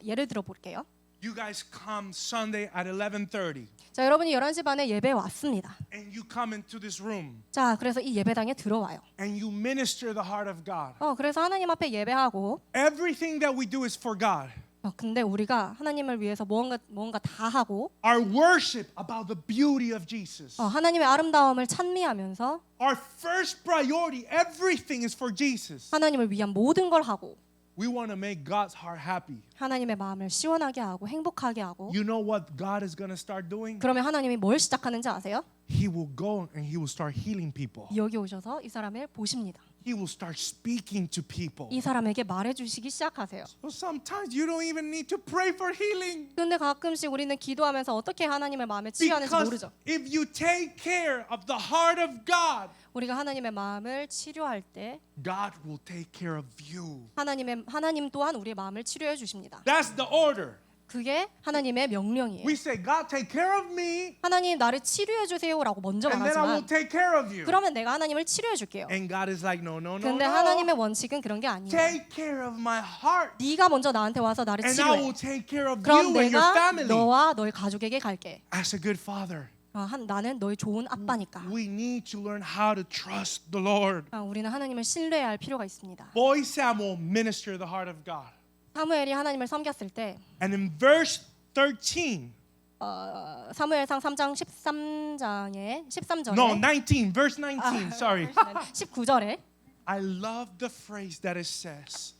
예를 들어 볼게요. You guys come Sunday at 11:30 자, 여러분이 11시 반에 예배에 왔습니다. and you come into this room 자, 그래서 이 예배당에 들어와요. and you minister the heart of God. 그래서 하나님 앞에 예배하고, Everything that we do is for God. 근데 우리가 하나님을 위해서 뭔가 다 하고, Our worship about the beauty of Jesus. 하나님의 아름다움을 찬미하면서 Our first priority, everything is for Jesus. 하나님을 위한 모든 걸 하고, We want to make God's heart happy. 하나님의 마음을 시원하게 하고 행복하게 하고, You know what God is going to start doing? 그러면 하나님이 뭘 시작하는지 아세요? He will go and He will start healing people. 여기 오셔서 이 사람을 보십니다. He will start speaking to people. 이 사람에게 말해주시기 시작하세요. So sometimes you don't even need to pray for healing. 근데 가끔씩 우리는 기도하면서 어떻게 하나님의 마음을 치유하는지 Because 모르죠. if you take care of the heart of God, 우리가 하나님의 마음을 치료할 때 God will take care of you. 하나님 또한 우리의 마음을 치료해 주십니다. That's the order. 그게 하나님의 명령이에요. We say, God, take care of me, 하나님 나를 치료해 주세요라고 먼저 and then I will 말하지만, take care of you. 그러면 내가 하나님을 치료해 줄게요. And God is like, no, no, no, 근데 no. 하나님의 원칙은 그런 게 아니에요. Take care of my heart, 네가 먼저 나한테 와서 나를 and I 치료해. will take care of 그럼 you and your 내가 family. 너와 너의 가족에게 갈게. As a good father, 나는 너의 좋은 아빠니까. we need to learn how to trust the Lord. 우리는 하나님을 신뢰해야 할 필요가 있습니다. Boy Samuel ministered the heart of God. 사무엘이 하나님을 섬겼을 때, And in verse 13, 사무엘상 3장 13절에 no, 19, verse 19, sorry. 19절에 I love the phrase that it says,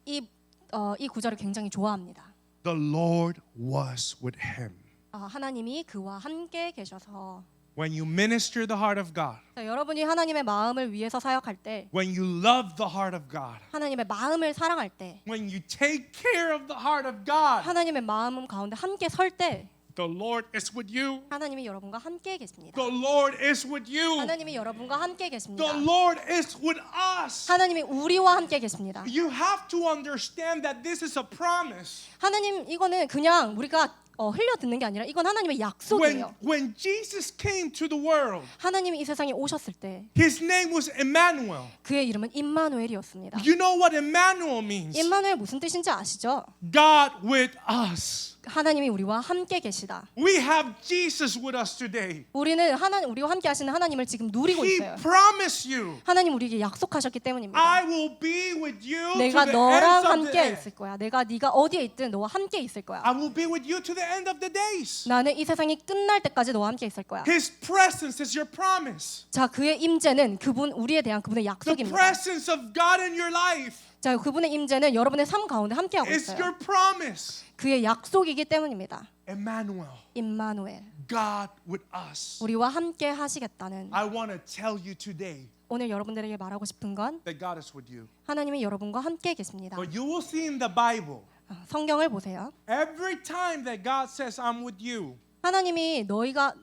이 구절을 굉장히 좋아합니다. the Lord was with him. 하나님이 그와 함께 계셔서, When you minister the heart of God, 자, 여러분이 하나님의 마음을 위해서 사역할 때, when you love the heart of God, 하나님의 마음을 사랑할 때, when you take care of the heart of God, 하나님의 마음 가운데 함께 설 때, the Lord is with you. 하나님이 여러분과 함께 계십니다. The Lord is with you. 하나님이 여러분과 함께 계십니다. The Lord is with us. 하나님이 우리와 함께 계십니다. You have to understand that this is a promise. 하나님, 이거는 그냥 우리가 흘려 듣는 게 아니라 이건 하나님의 약속이에요. When Jesus came to the world, 하나님이 이 세상에 오셨을 때 His name was Emmanuel. 그의 이름은 임마누엘이었습니다. You know what Emmanuel means? 임마누엘 무슨 뜻인지 아시죠? God with us. 하나님이 우리와 함께 계시다. We have Jesus with us today. 우리는 우리와 함께 하시는 하나님을 지금 누리고 He 있어요. promised you, 하나님 우리에게 약속하셨기 때문입니다. I will be with you to 내가 the 너랑 ends of the 함께 earth. 있을 거야. 네가 어디에 있든 너와 함께 있을 거야. I will be with you to the end of the days. 나는 이 세상이 끝날 때까지 너와 함께 있을 거야. His presence is your promise. 자, 그의 임재는 우리에 대한 그분의 The 약속입니다. presence of God in your life 자, 그분의 임재는 여러분의 삶 가운데 함께 하고 is 있어요. your promise. 그의 약속이기 때문입니다. Emmanuel, 임마누엘, God with us. 우리와 함께 하시겠다는, I want to tell you today 오늘 여러분들에게 말하고 싶은 건 that God is with you. 하나님이 여러분과 함께 계십니다. But you will see in the Bible, 성경을 보세요. every time that God says, I'm with you, 하나님이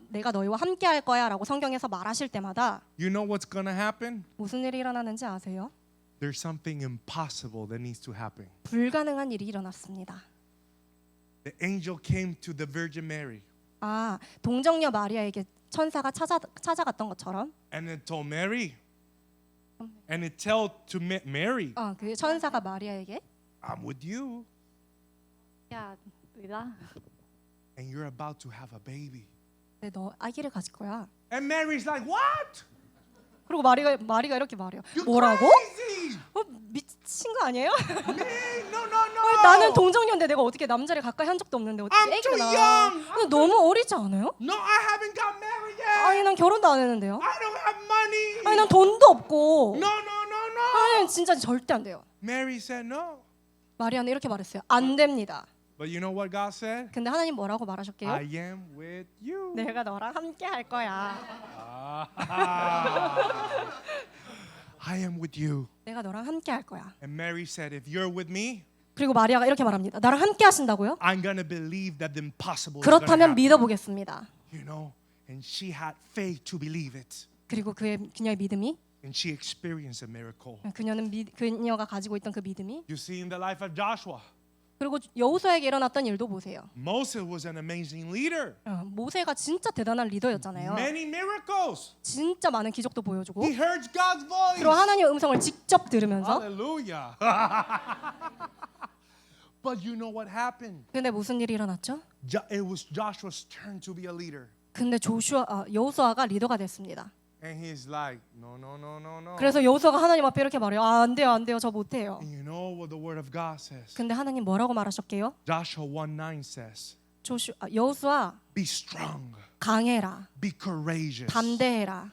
내가 너희와 함께 할 거야라고 성경에서 말하실 때마다 you know what's going to happen? 무슨 일이 일어나는지 아세요? There's something impossible that needs to happen. 불가능한 일이 일어났습니다. The angel came to the Virgin Mary 동정녀 마리아에게 천사가 찾아갔던 것처럼 and then told Mary, And it tell to Mary, 그 천사가 마리아에게 I'm with you, 야, 너희다. and you're about to have a baby. 네, 너 아기를 가질 거야. And Mary's like, what? 그리고 마리가 이렇게 말해요. You 뭐라고? crazy? 미친 거 아니에요? Me? No, no, no. 나는 동정녀인데 내가 어떻게 남자를 가까이 한 적도 없는데 어떻게 I'm 애기가 too 나? young. 근데 너무 어리지 않아요? No, I haven't got married yet. 아니 난 결혼도 안 했는데요. I don't have money. 아니 난 돈도 없고. No, no, no, no. 아니 진짜 절대 안 돼요. Mary said no. 마리아는 이렇게 말했어요. 안 됩니다. But you know what God said? 근데 하나님 뭐라고 말하셨게요? I am with you. 내가 너랑 함께 할 거야. I am with you. 내가 너랑 함께 할 거야. And Mary said, if you're with me, 그리고 마리아가 이렇게 말합니다. 나랑 함께 하신다고요? I'm going to believe that the impossible is going to 그렇다면 happen. 믿어보겠습니다. You know, and she had faith to believe it. 그리고 그녀의 믿음이 And she experienced a miracle. 그녀가 가지고 있던 그 믿음이 You see in the life of Joshua, 그리고 여호수아에게 일어났던 일도 보세요. Moses was an amazing leader. 모세가 진짜 대단한 리더였잖아요. Many miracles. 진짜 많은 기적도 보여주고 He heard God's voice. 그리고 하나님의 음성을 직접 들으면서 Hallelujah. But you know what happened? 근데 무슨 일이 일어났죠? It was Joshua's turn to be a leader. 근데 여호수아가 리더가 됐습니다. And he's like, no, no, no, no, no. 그래서 여호수아가 하나님 앞에 이렇게 말해요. 안 돼요, 저 못해요. And you know what the word of God says? 근데 하나님 뭐라고 말하셨게요? Joshua 1:9 says, 여호수아 be strong, 강해라, be courageous. 담대해라,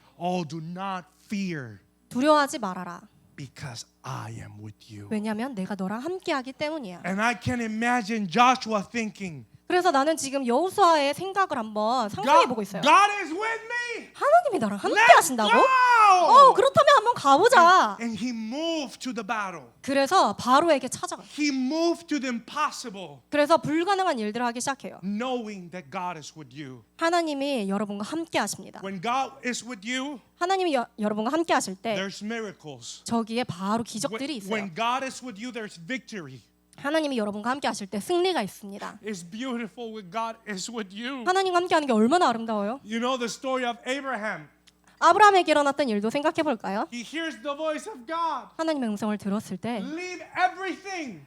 Do not fear, 두려워하지 말아라. because I am with you. 왜냐하면 내가 너랑 함께하기 때문이야. And I can imagine Joshua thinking, 그래서 나는 지금 여호수아의 생각을 한번 상상해 보고 있어요. God is with me. 하나님이 나랑 함께 Let's 하신다고? go. 그렇다면 한번 가보자. And he moved to the battle. 그래서 바로에게 찾아가. He moved to the impossible, 그래서 불가능한 일들을 하기 시작해요. knowing that God is with you. 하나님이 여러분과 함께 하십니다. When God is with you, 하나님이 여러분과 함께 하실 때 there's miracles. 저기에 바로 기적들이 있어요. When God is with you, there's victory. 하나님이 여러분과 함께 하실 때 승리가 있습니다. It's beautiful when God is with you. 하나님과 함께 하는 게 얼마나 아름다워요? You know the story of Abraham. 아브라함에게 일어났던 일도 생각해 볼까요? He hears the voice of God. 하나님의 음성을 들었을 때 Leave everything.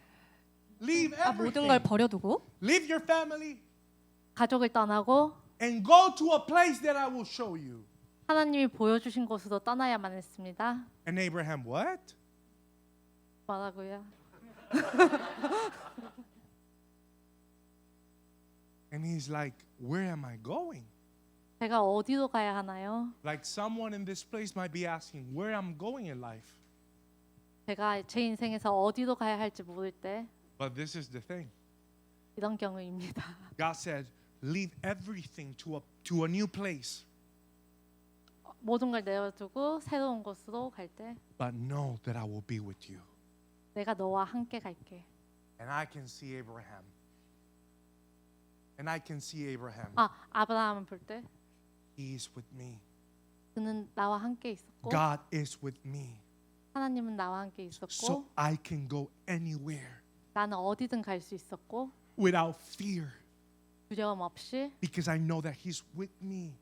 Leave 모든 걸 everything. 버려두고 Leave your family 가족을 떠나고 and go to a place that I will show you. 하나님이 보여주신 곳으로 떠나야만 했습니다. And Abraham, what? 뭐라고요? And he's like, where am I going? 제가 어디로 가야 하나요? Like someone in this place might be asking, where I'm going in life. 제가 제 인생에서 어디로 가야 할지 모를 때 But this is the thing. 이런 경우입니다. God said, leave everything to a new place. 모든 걸 내어두고 새로운 곳으로 갈 때 But know that I will be with you. 내가 너와 함께 갈게. And I can see Abraham. And I can see Abraham. 아브라함을 볼 때 He is with me. 그는 나와 함께 있었고 God is with me. 하나님은 나와 함께 So 있었고 I can go anywhere 나는 어디든 갈 수 있었고 without fear 두려움 없이 because I know that He's with me.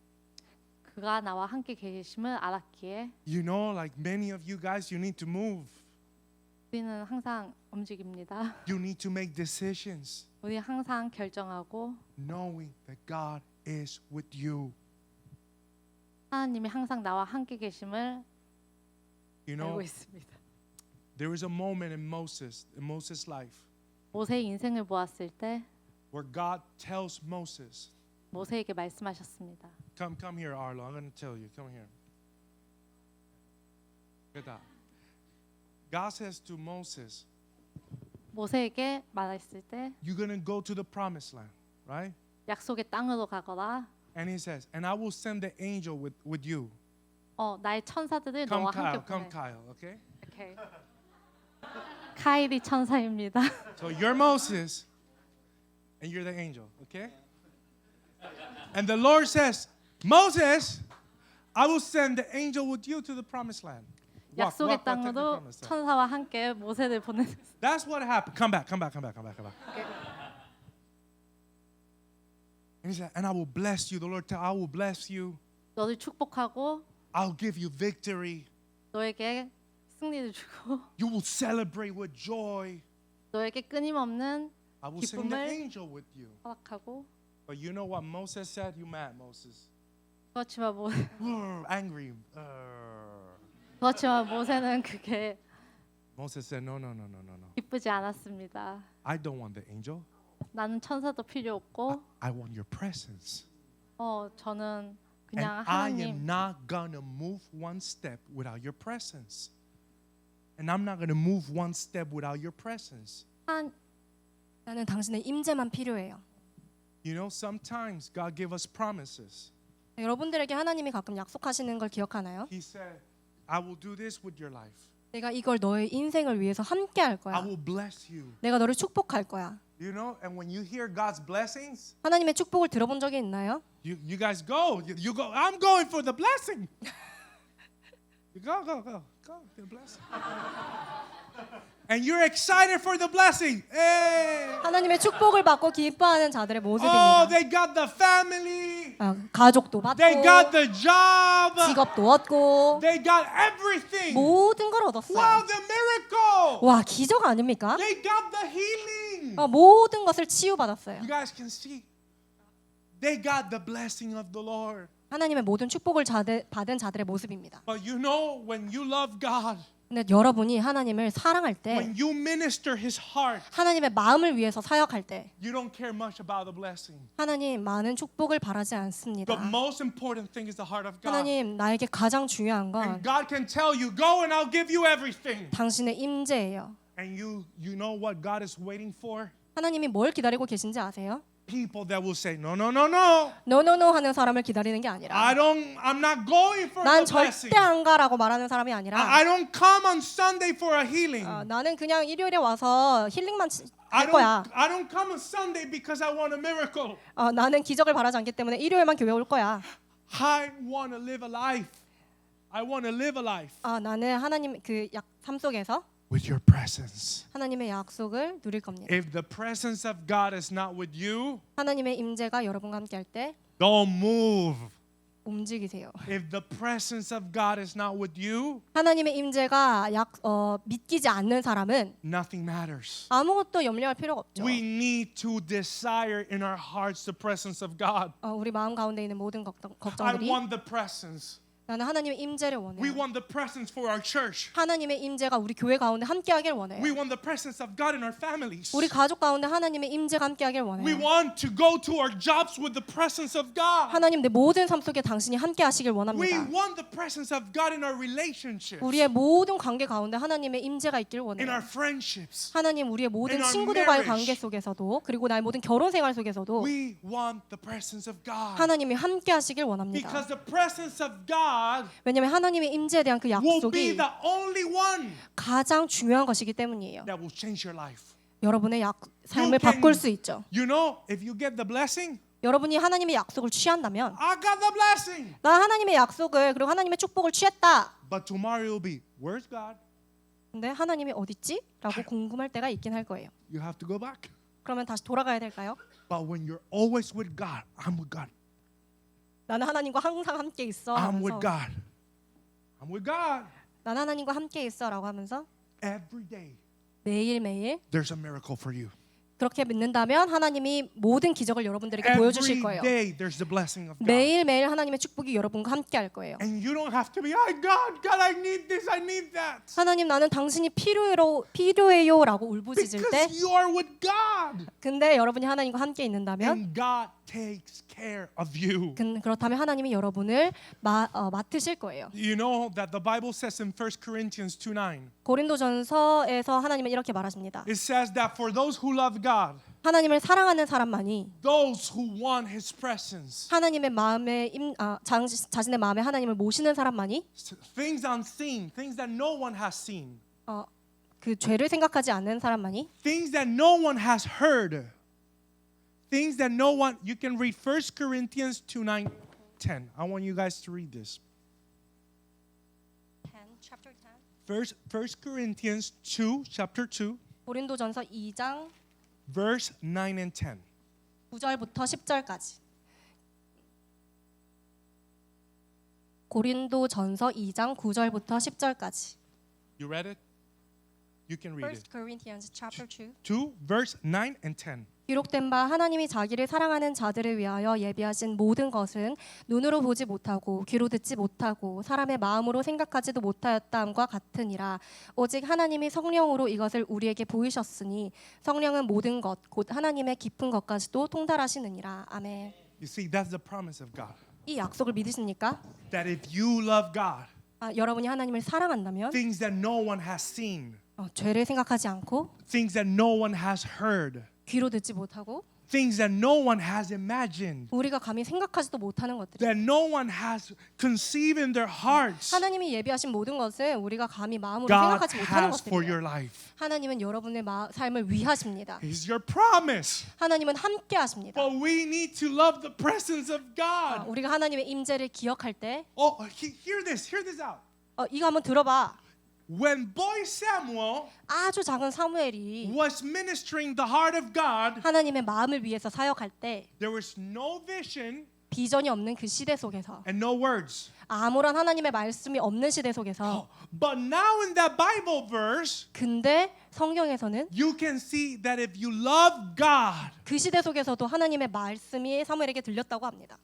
그가 나와 함께 계심을 알았기에 You know, like many of you guys, you need to move. 우리는 항상 움직입니다. You need to make decisions 우리 항상 결정하고 knowing that God is with you. 하나님이 항상 나와 함께 계심을 You know, 알고 있습니다. there is a moment in Moses' life 모세의 인생을 보았을 때 where God tells Moses, 모세에게 말씀하셨습니다. come here, Arlo. I'm going to tell you. Come here. Get that. God says to Moses, 모세에게 말했을 때 you're going to go to the promised land, right? 약속의 땅으로 가거라. And he says, and I will send the angel with you. 나의 천사들을 Come 너와 Kyle, 함께 come 보내. Kyle, okay? 오케이. 카일이 천사입니다. So you're Moses and you're the angel, okay? And the Lord says, Moses, I will send the angel with you to the promised land. 약속의 take the 땅으로 promised land. 천사와 함께 모세를 보내. That's what happened. Come back. And he said, and I will bless you. The Lord said, I will bless you. 너를 축복하고 I'll give you victory. 너에게 승리를 주고 You will celebrate with joy. 너에게 끊임없는 I will send the 기쁨을 angel with you. 허락하고 But you know what Moses said? You mad, Moses? 그렇지만 Angry. 그렇지만 모세는 그게 Moses said, no, no, no, no, no, no. 기쁘지 않았습니다. I don't want the angel. 나는 천사도 필요 없고 I want your presence. 저는 And 그냥 I am 하나님 not gonna move one step without your presence. And I'm not gonna move one step without your presence. 나는 당신의 임재만 필요해요. You know, sometimes God give us promises. 여러분들에게 하나님이 가끔 약속하시는 걸 기억하나요? He said, I will do this with your life. 내가 이걸 너의 인생을 위해서 함께 할 I 거야. will bless you. 내가 너를 축복할 거야. You know, and when you hear God's blessings, 하나님의 축복을 들어본 적이 있나요? you guys go. You go, I'm going for the blessing. You go, the blessing. And you're excited for the blessing. Hey. 하나님의 축복을 받고 기뻐하는 자들의 Oh, 모습입니다. they got the family. 가족도 받고 They got the job. 직업도 얻고 They got everything. 모든 걸 얻었어요. Wow, the miracle. 와, 기적 아닙니까? They got the healing. 모든 것을 치유받았어요. You guys can see. They got the blessing of the Lord. 하나님의 모든 축복을 받은 자들의 모습입니다. But you know, when you love God, 근데 여러분이 하나님을 사랑할 때, when you minister His heart, 하나님의 마음을 위해서 사역할 때 you don't care much about the blessing. 하나님 많은 축복을 바라지 않습니다. The most important thing is the heart of God. 하나님 나에게 가장 중요한 건 And God can tell you, go and I'll give you everything. 당신의 임재예요. And you know what God is waiting for? 하나님이 뭘 기다리고 계신지 아세요? People that will say, no, no, no, no. 노노노 하는 사람을 기다리는 게 아니라 I'm not going for 난 the blessing. 절대 안 가라고 말하는 사람이 아니라 I don't come on Sunday for a healing. 나는 그냥 일요일에 와서 힐링만 할 거야. I don't come on Sunday because I want a miracle. 나는 기적을 바라지 않기 때문에 일요일만 교회 올 거야. I want to live a life. I want to live a life 나는 하나님 그 삶 속에서 with your presence. 하나님의 약속을 누릴 겁니다. If the presence of God is not with you, 하나님의 임재가 여러분과 함께 할 때 don't move. 움직이세요. If the presence of God is not with you, 하나님의 임재가 믿기지 않는 사람은 nothing matters. 아무것도 염려할 필요가 없죠. We need to desire in our hearts the presence of God. 우리 마음 가운데 있는 모든 I 걱정들이 want the presence. 나는 하나님의 임재를 We 원해요. want the presence for our church. 하나님의 임재가 우리 교회 가운데 함께하길 원해요. We want the presence of God in our families. 우리 가족 가운데 하나님의 임재가 함께하길 We 원해요. want to go to our jobs with the presence of God. 하나님 내 모든 삶 속에 당신이 함께하시길 We 원합니다. want the presence of God in our relationships, 우리의 모든 관계 가운데 하나님의 임재가 있길 in 원해요. our friendships. 하나님 우리의 모든 in our 친구들과의 marriage. 관계 속에서도 그리고 나의 모든 결혼 생활 속에서도 We want the presence of God. 하나님이 함께하시길 원합니다. Because the presence of God 왜냐하면 하나님의 임재에 대한 그 will be 약속이 the only one 가장 중요한 것이기 때문이에요. that will change your life. 여러분의 삶을 can- 바꿀 수 있죠. You know, if you get the blessing, 여러분이 하나님의 약속을 취한다면 I got the blessing. 나 하나님의 약속을 그리고 하나님의 축복을 취했다. But tomorrow it will be, where's God? 근데 하나님이 어딨지? 라고 궁금할 때가 있긴 할 거예요. You have to go back. 그러면 다시 돌아가야 될까요? But when you're always with God, I'm with God. 나는 하나님과 항상 함께 있어. I'm with 하면서 God. I'm with God. 나는 하나님과 함께 있어라고 하면서 Every day, 매일매일 there's a miracle for you. 그렇게 믿는다면 하나님이 모든 기적을 여러분들에게 보여주실 Every 거예요. day, there's the blessing of God. 매일매일 하나님의 축복이 여러분과 함께 할 거예요. And you don't have to be, God, I need this, I need that. 하나님 나는 당신이 필요해요라고 울부짖을 때 Because you are with God. 근데 여러분이 하나님과 함께 있는다면 And God takes care of you. 그렇다면 하나님이 여러분을 맡으실 거예요. You know that the Bible says in 1 Corinthians 2:9, 고린도전서에서 하나님은 이렇게 말하십니다. it says that for those who love God, 하나님을 사랑하는 사람만이 those who want His presence, 하나님의 마음에 자신의 마음에 하나님을 모시는 사람만이 things unseen, things that no one has seen, 그 죄를 생각하지 않는 사람만이 things that no one has heard, things that no one, you can read 1 Corinthians 2:9, 10. I want you guys to read this. 1 Corinthians 2, chapter 2, 고린도전서 2장 verse 9 and 10. 9절부터 10절까지. 고린도전서 2장 9절부터 10절까지. You read it? You can read 1 it. Corinthians chapter 2. 2 verse 9 and 10. 기록된 바 하나님이 자기를 사랑하는 자들을 위하여 예비하신 모든 것은 눈으로 보지 못하고 귀로 듣지 못하고 사람의 마음으로 생각하지도 못하였다함과 같으니라. 오직 하나님이 성령으로 이것을 우리에게 보이셨으니 성령은 모든 것 곧 하나님의 깊은 것까지도 통달하시느니라. 아멘. You see, that's the promise of God. 이 약속을 믿으십니까? That if you love God, 여러분이 하나님을 사랑한다면 things that no one has seen, 죄를 생각하지 않고 things that no one has heard, 귀로 듣지 못하고 things that no one has imagined, 우리가 감히 생각하지도 못하는 것들, that no one has conceived in their hearts, 하나님이 예비하신 모든 것을 우리가 감히 마음으로 God 생각하지 못하는 has for 것들이에요. your life. 하나님은 여러분의 삶을 위하십니다. It's your promise. 하나님은 함께 하십니다. But we need to love the presence of God. 우리가 하나님의 임재를 기억할 때 Oh, hear this out. 이거 한번 들어봐. When boy Samuel 아주 작은 사무엘이 was ministering the heart of God, 하나님의 마음을 위해서 사역할 때 there was no vision 비전이 없는 그 시대 속에서 and no words. 아무런 하나님의 말씀이 없는 시대 속에서 But now in that Bible verse, 근데 성경에서는 you can see that if you love God, 그 시대 속에서도 하나님의 말씀이 사무엘에게 들렸다고 합니다.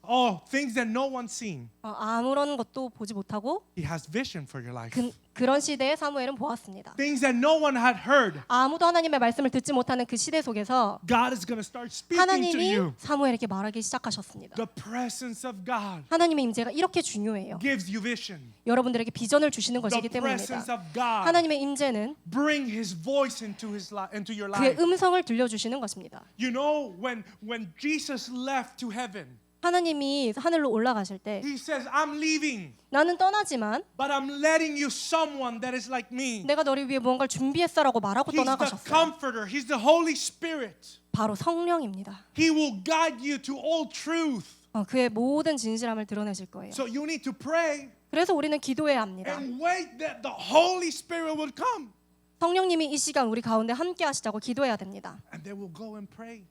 things that no one's seen, 아무런 것도 보지 못하고 he has vision for your life. 그런 시대에 사무엘은 보았습니다. Things that no one had heard, 아무도 하나님의 말씀을 듣지 못하는 그 시대 속에서 God is going to start speaking to 하나님이 you. 사무엘에게 말하기 시작하셨습니다. The presence of God 하나님의 임재가 이렇게 중요해요. gives you vision. 여러분들에게 비전을 주시는 The 것이기 presence 때문입니다. of God 하나님의 임재는 bring His voice into your 그의 life. 음성을 들려주시는 것입니다. You know, when Jesus left to heaven, 하나님이 하늘로 올라가실 때 He says, "I'm leaving, 나는 떠나지만 but I'm letting you someone that is like me." 내가 너를 위해 무언가를 준비했어라고 말하고 He's the 떠나가셨어요. Comforter. He's the Holy Spirit. 바로 성령입니다. He will guide you to all truth. 그의 모든 진실함을 드러내실 거예요. So you need to pray 그래서 우리는 기도해야 합니다. and wait that the Holy Spirit will come, 성령님이 이 시간 우리 가운데 함께 하시자고 기도해야 됩니다. and they will go and pray.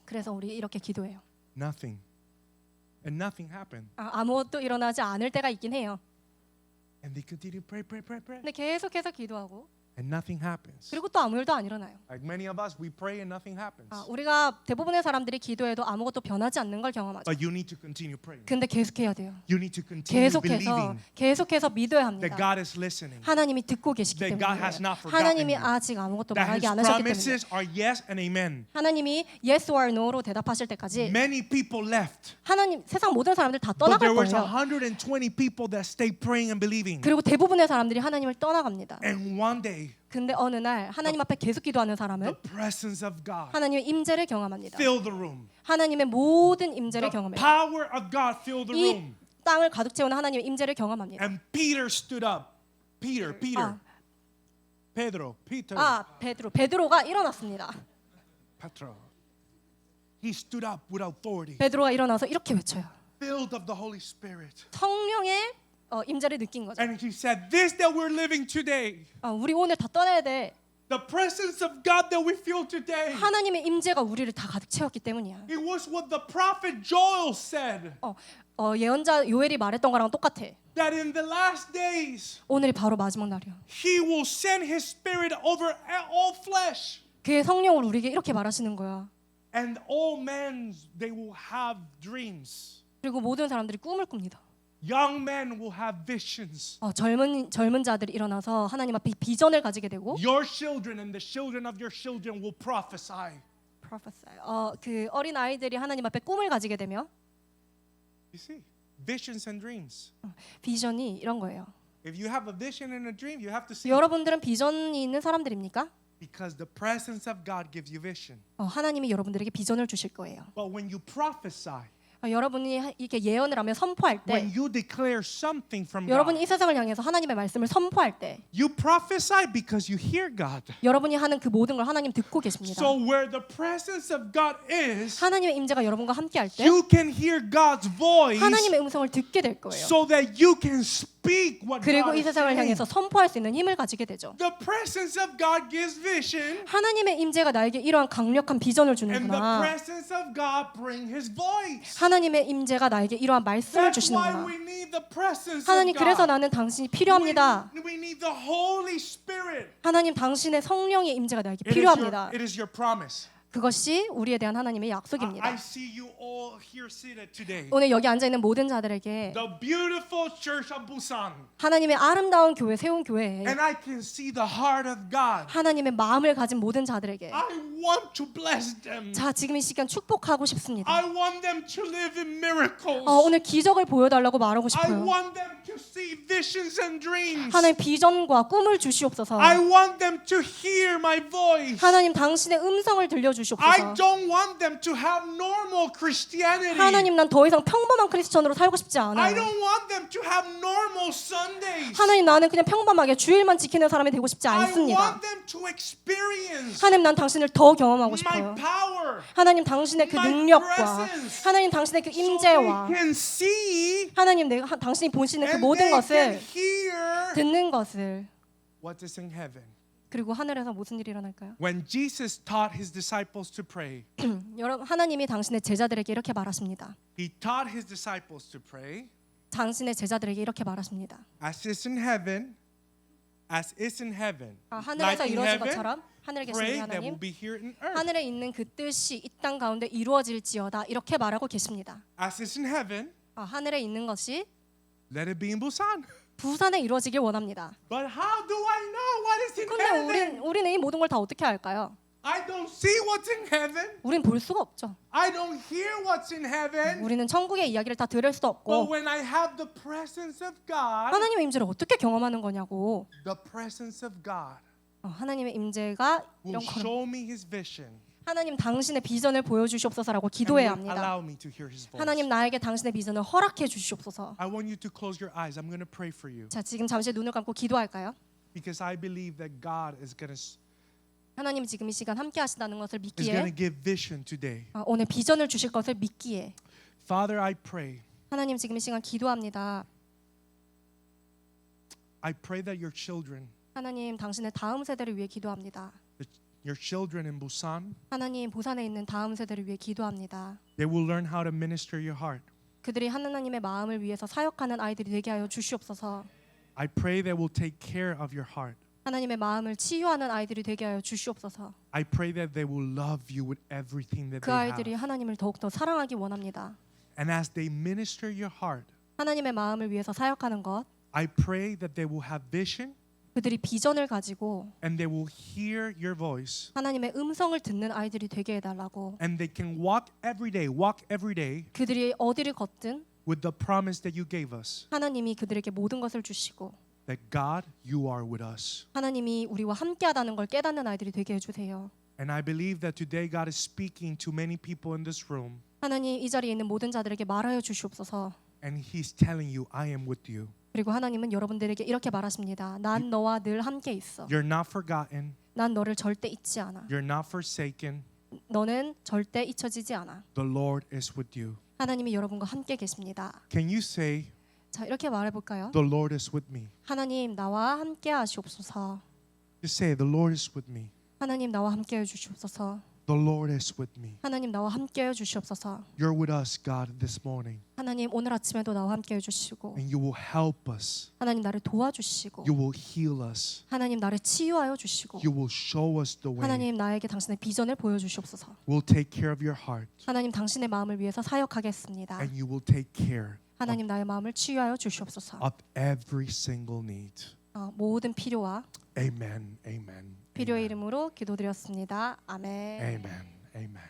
그래서 우리 이렇게 기도해요. Nothing, and nothing happened, 아무것도 일어나지 않을 때가 있긴 해요. and they continue to pray. 근데 계속해서 기도하고 And nothing happens. 그리고 또 아무 일도 안 일어나요. Like many of us, we pray and nothing happens. 우리가 대부분의 사람들이 기도해도 아무것도 변하지 않는 걸 경험하죠. But you need to continue praying. 근데 계속해야 돼요. You need to continue believing 계속해서 믿어야 that 합니다. God is listening. 하나님이 듣고 계시기 That 때문에 God has not forgotten 하나님이 you. 아직 아무것도 That 말하지 His 않으셨기 때문에 promises are yes and amen. 하나님이 yes or no로 대답하실 때까지 Many people left, 하나님 세상 모든 사람들 다 but 떠나갈 there was 거예요. 120 people that stayed praying and believing. 그리고 대부분의 사람들이 하나님을 떠나갑니다. And one day, 근데 어느 날 하나님 앞에 계속 기도하는 사람은 the presence of God 하나님의 임재를 경험합니다. filled the room. 하나님의 모든 임재를 The 경험해요. power of God filled the 이 room. 땅을 가득 채우는 하나님의 임재를 경험합니다. And Peter stood up. Peter. Pedro. 베드로가 일어났습니다. Petro. He stood up with authority, 베드로가 일어나서 이렇게 외쳐요. filled of the Holy Spirit. 성령의 임재를 느낀 거죠. And he said, this that we're living today, 우리 오늘 다 떠나야 돼. the presence of God that we feel today, 하나님의 임재가 우리를 다 가득 채웠기 때문이야. it was what the prophet Joel said, 예언자 요엘이 말했던 거랑 똑같아. that in the last days, 오늘이 바로 마지막 날이야. he will send his spirit over all flesh. 그의 성령을 우리에게 이렇게 말하시는 거야. And all men, they will have dreams. 그리고 모든 사람들이 꿈을 꿉니다. Young men will have visions. 젊은 자들이 일어나서 하나님 앞에 비전을 가지게 되고 Your children and the children of your children will prophesy. 그 어린 아이들이 하나님 앞에 꿈을 가지게 되며 You see, visions and dreams. 비전이 이런 거예요. If you have a vision and a dream, you have to see. 여러분들은 비전이 있는 사람들입니까? Because the presence of God gives you vision. 하나님이 여러분들에게 비전을 주실 거예요. But when you prophesy, 여러분이 이렇게 예언을 하며 선포할 때 when you declare something from 여러분이 God, 이 세상을 향해서 하나님의 말씀을 선포할 때 you prophesy because you hear God. 여러분이 하는 그 모든 걸 하나님 듣고 계십니다. So where the presence of God is, 하나님의 임재가 여러분과 함께 할 때 you can hear God's voice 하나님의 음성을 듣게 될 거예요. so that you can speak speak what 그리고 God 이 is 세상을 saying. 향해서 선포할 수 있는 힘을 가지게 되죠. The presence of God gives vision, 하나님의 임재가 나에게 이러한 강력한 비전을 and the 주는구나. presence of God bring His voice. 하나님의 임재가 나에게 이러한 말씀을 That's why 주시는구나. we need the presence 하나님 of 그래서 God. 나는 당신이 필요합니다. We need the Holy Spirit. 하나님 당신의 성령의 임재가 나에게 It 필요합니다. is your promise. 그것이 우리에 대한 하나님의 I 약속입니다. see you all here seated today. 오늘 여기 앉아 있는 모든 자들에게 The beautiful church of Busan. 하나님의 아름다운 교회 세운 교회에 And I can see the heart of God. 하나님의 마음을 가진 모든 자들에게 I want to bless them. 자 지금 이 시간 축복하고 싶습니다. I want them to live in miracles. 오늘 기적을 보여달라고 말하고 I 싶어요. want them to see visions and dreams. 하나님 비전과 꿈을 주시옵소서. I want them to hear my voice. 하나님 당신의 음성을 들려주시옵소서. I don't want them to have normal Christianity. 하나님 난 더 이상 평범한 크리스천으로 살고 싶지 I 않아요. don't want them to have normal Sundays. 하나님 나는 그냥 평범하게 주일만 지키는 사람이 되고 싶지 I 않습니다. want them to experience 하나님 난 당신을 더 경험하고 my 싶어요. power. 하나님 당신의 그 my 능력과 presence. 하나님 당신의 그 So they 임재와 can see 하나님 내가 당신이 보시는 그 and 모든 they 것을 can hear 듣는 것을 what is in heaven. 그리고 하늘에서 무슨 일이 일어날까요? When Jesus taught his disciples to pray, 여러분 하나님이 당신의 제자들에게 이렇게 말하십니다. he taught his disciples to pray, 당신의 제자들에게 이렇게 말하십니다. as is in heaven, as is in heaven. 하늘에서 Like in 이루어진 heaven, 것처럼 하늘에 계신 pray 우리 that will 하나님 be here in earth. 하늘에 있는 그 뜻이 이 땅 가운데 이루어질지어다 이렇게 말하고 계십니다. As is in heaven, 하늘에 있는 것이 let it be in Busan. 부산에 이루어지길 원합니다. But how do I know what is in 근데 heaven? 우리는 이 모든 걸 다 어떻게 알까요? I don't see what's in heaven. 우린 볼 수가 없죠. I don't hear what's in heaven. 우리는 천국의 이야기를 다 들을 수도 But 없고 when I have the presence of God, 하나님의 임재를 어떻게 경험하는 거냐고. the presence of God 하나님의 임재가 will 이런 거 show me His vision 하나님 당신의 비전을 보여주시옵소서라고 기도해야 and will 합니다. allow me to hear His voice. 하나님 나에게 당신의 비전을 허락해 주시옵소서. I want you to close your eyes. I'm going to pray for you 자 지금 잠시 눈을 감고 기도할까요? because I believe that God is going 하나님 지금 이 시간 함께 하신다는 것을 to 믿기에 give vision today. 오늘 비전을 주실 것을 믿기에 Father, I pray. 하나님 지금 이 시간 기도합니다. I pray that your children, 하나님 당신의 다음 세대를 위해 기도합니다. your children in Busan, 하나님 부산에 있는 다음 세대를 위해 기도합니다. they will learn how to minister your heart. 그들이 하나님의 마음을 위해서 사역하는 아이들이 되게 하여 주시옵소서. I pray they will take care of your heart. 하나님의 마음을 치유하는 아이들이 되게 하여 주시옵소서. I pray that they will love you with everything that 그 they 아이들이 have. 하나님을 더욱더 사랑하기 원합니다. And as they minister your heart, 하나님의 마음을 위해서 사역하는 것, I pray that they will have vision 그들이 비전을 가지고 and they will hear your voice 하나님의 음성을 듣는 아이들이 되게 해달라고. and they can walk every day 그들이 어디를 걷든 with the promise that you gave us 하나님이 그들에게 모든 것을 주시고 that God, you are with us. 하나님이 우리와 함께하다는 걸 깨닫는 아이들이 되게 해주세요. And I believe that today God is speaking to many people in this room 하나님 이 자리에 있는 모든 자들에게 말하여 주시옵소서. and He's telling you, I am with you. 그리고 하나님은 여러분들에게 이렇게 말하십니다. 난 너와 늘 함께 있어. You're not forgotten. 난 너를 절대 잊지 않아. You're not forsaken. 너는 절대 잊혀지지 않아. The Lord is with you. 하나님이 여러분과 함께 계십니다. Can you say, 자 이렇게 말해볼까요? the Lord is with me? 하나님 나와 함께 하시옵소서. Just say, the Lord is with me. 하나님 나와 함께 해주시옵소서. The Lord is with me. 하나님 나와 함께 해주시옵소서. You're with us, God, this morning. 하나님 오늘 아침에도 나와 함께 해주시고 And you will help us. 하나님 나를 도와주시고 You will heal us. 하나님 나를 치유하여 주시고 You will show us the way. 하나님 나에게 당신의 비전을 보여주시옵소서. We'll take care of your heart. 하나님 당신의 마음을 위해서 사역하겠습니다. And you will take care 하나님 나의 마음을 치유하여 주시옵소서. of every single need. 모든 필요와 Amen. Amen. 필요의 Amen. 이름으로 기도드렸습니다. 아멘. Amen. Amen.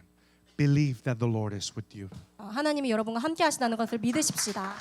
Believe that the Lord is with you. 하나님이 여러분과 함께 하시다는 것을 믿으십시다.